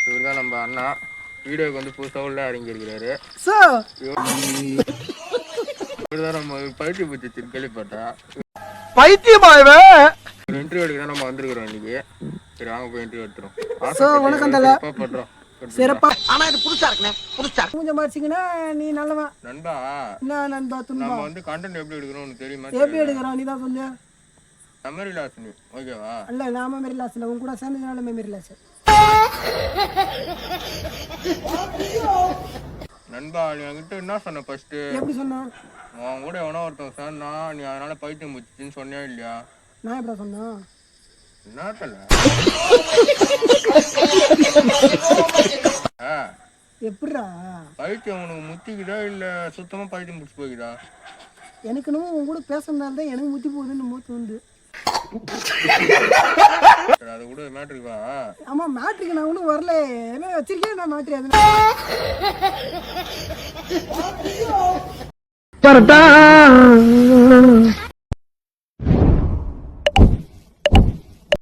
இவர் தான் நம்ம அண்ணா. வீடியோக்கு வந்து புதுசாக உள்ள இறங்கியிருக்கிறாரு. இவர் தான் நம்ம பைத்தியம் பூச்சி கேள்விப்பட்டா பைத்தியமாவே ஒரு இன்டர்வியூ எடுக்க தான் நம்ம வந்திருக்கிறோம் இன்னைக்கு. சரி வாங்க போய் இன்டர்வியூ எடுத்துரும். வணக்கம் பண்றோம் சிறப்பா. ஆனா இது புதுசா இருக்குனே, புதுசா மூஞ்ச மார்ச்சிங்கனா நீ நல்லவன் நண்பா. என்ன நண்பா துன்பா? நம்ம வந்து கண்டென்ட் எப்படி எடுக்கறோம் உனக்கு தெரியுமா? எப்படி எடுக்கறோம் நீ தான் சொல்லு. மெமரி லாஸ் நீ ஓகேவா? இல்ல நான் மெமரி லாஸ் இல்ல, உன் கூட சேர்ந்ததுனால மெமரி லாஸ். நண்பா நீ என்கிட்ட என்ன சொன்ன ஃபர்ஸ்ட்? எப்படி சொன்னா? உன் கூட எவனோ ஒருத்தன் சொன்னா நீ அதனால பைத்தியம் முடிச்சின்னு சொன்னியா இல்லையா? நான் எப்படா சொன்னா? என்ன தெரியல. எப்படிடா பைத்தியம் உனக்கு முத்திக்குதா இல்ல சுத்தமா பைத்தியம் முடிச்சு போய்க்குதா? எனக்கு என்னமோ உன் கூட பேசுறதுனால தான் எனக்கு முத்தி போகுதுன்னு மூத்து வந்து. அது கூட மேட்ருக்கு வா. ஆமா மேட்ருக்கு நான் ஒன்றும் வரல. என்ன வச்சிருக்கேன் நான் மேட்ரு அது. கரெக்டா